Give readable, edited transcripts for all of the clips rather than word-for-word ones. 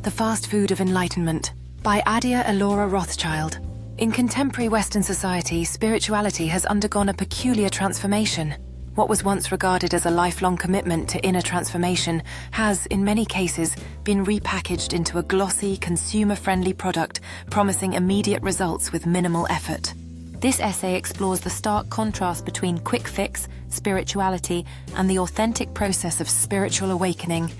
The Fast Food of Enlightenment by Adia Elora Rothschild. In contemporary Western society, spirituality has undergone a peculiar transformation. What was once regarded as a lifelong commitment to inner transformation has, in many cases, been repackaged into a glossy, consumer-friendly product promising immediate results with minimal effort. This essay explores the stark contrast between quick fix, spirituality, and the authentic process of spiritual awakening,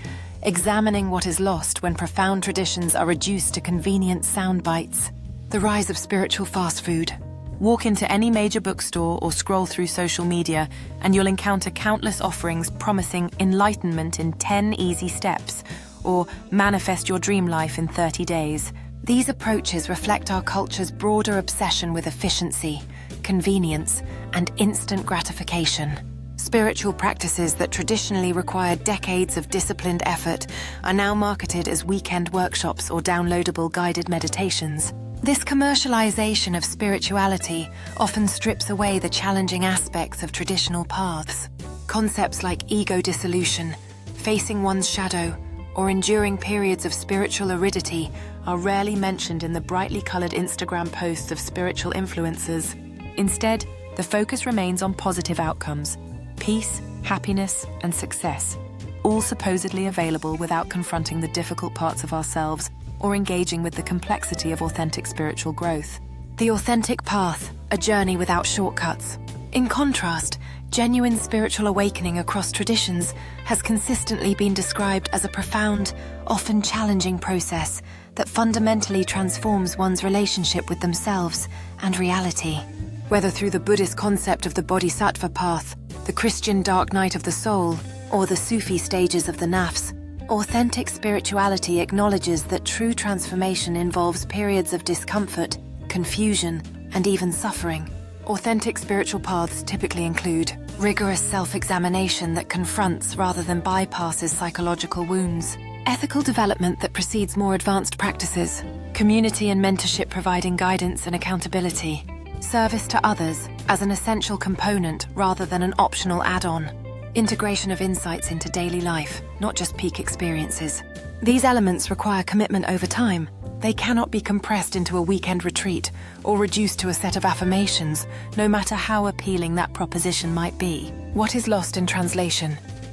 examining what is lost when profound traditions are reduced to convenient sound bites. The rise of spiritual fast food. Walk into any major bookstore or scroll through social media, and you'll encounter countless offerings promising enlightenment in 10 easy steps, or manifest your dream life in 30 days. These approaches reflect our culture's broader obsession with efficiency, convenience, and instant gratification. Spiritual practices that traditionally required decades of disciplined effort are now marketed as weekend workshops or downloadable guided meditations. This commercialization of spirituality often strips away the challenging aspects of traditional paths. Concepts like ego dissolution, facing one's shadow, or enduring periods of spiritual aridity are rarely mentioned in the brightly colored Instagram posts of spiritual influencers. Instead, the focus remains on positive outcomes: peace, happiness, and success, all supposedly available without confronting the difficult parts of ourselves or engaging with the complexity of authentic spiritual growth. The authentic path, a journey without shortcuts. In contrast, genuine spiritual awakening across traditions has consistently been described as a profound, often challenging process that fundamentally transforms one's relationship with themselves and reality. Whether through the Buddhist concept of the Bodhisattva path, the Christian dark night of the soul, or the Sufi stages of the nafs, authentic spirituality acknowledges that true transformation involves periods of discomfort, confusion, and even suffering. Authentic spiritual paths typically include rigorous self-examination that confronts rather than bypasses psychological wounds, ethical development that precedes more advanced practices, community and mentorship providing guidance and accountability, service to others as an essential component rather than an optional add-on, integration of insights into daily life, not just peak experiences. These elements require commitment over time. They cannot be compressed into a weekend retreat or reduced to a set of affirmations, no matter how appealing that proposition might be. What is lost in translation?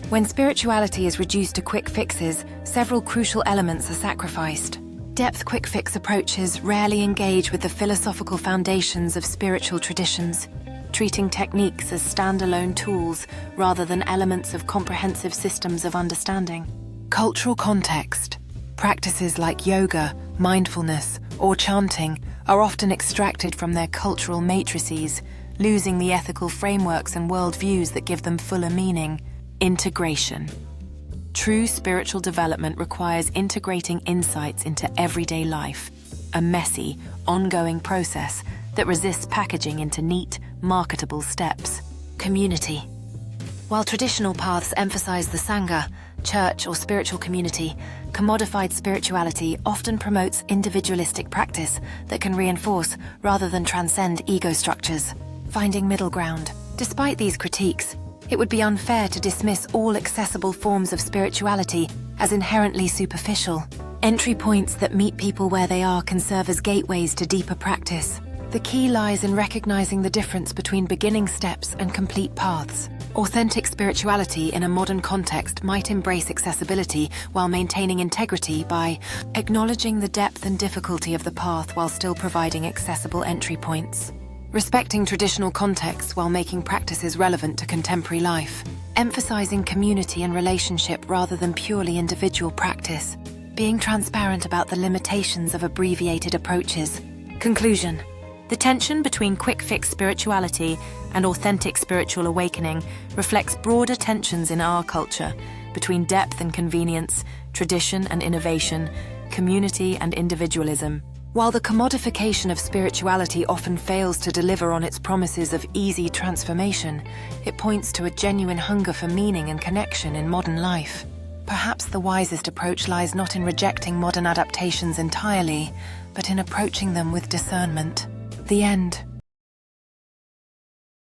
When spirituality is reduced to quick fixes, several crucial elements are sacrificed. Depth quick fix approaches rarely engage with the philosophical foundations of spiritual traditions, treating techniques as standalone tools rather than elements of comprehensive systems of understanding. Cultural context. Practices like yoga, mindfulness, or chanting are often extracted from their cultural matrices, losing the ethical frameworks and worldviews that give them fuller meaning. Integration. True spiritual development requires integrating insights into everyday life, a messy, ongoing process that resists packaging into neat, marketable steps. Community. While traditional paths emphasize the Sangha, church or spiritual community, commodified spirituality often promotes individualistic practice that can reinforce rather than transcend ego structures. Finding middle ground. Despite these critiques, it would be unfair to dismiss all accessible forms of spirituality as inherently superficial. Entry points that meet people where they are can serve as gateways to deeper practice. The key lies in recognizing the difference between beginning steps and complete paths. Authentic spirituality in a modern context might embrace accessibility while maintaining integrity by acknowledging the depth and difficulty of the path while still providing accessible entry points. Respecting traditional contexts while making practices relevant to contemporary life. Emphasizing community and relationship rather than purely individual practice. Being transparent about the limitations of abbreviated approaches. Conclusion. The tension between quick-fix spirituality and authentic spiritual awakening reflects broader tensions in our culture between depth and convenience, tradition and innovation, community and individualism. While the commodification of spirituality often fails to deliver on its promises of easy transformation, it points to a genuine hunger for meaning and connection in modern life. Perhaps the wisest approach lies not in rejecting modern adaptations entirely, but in approaching them with discernment. The end.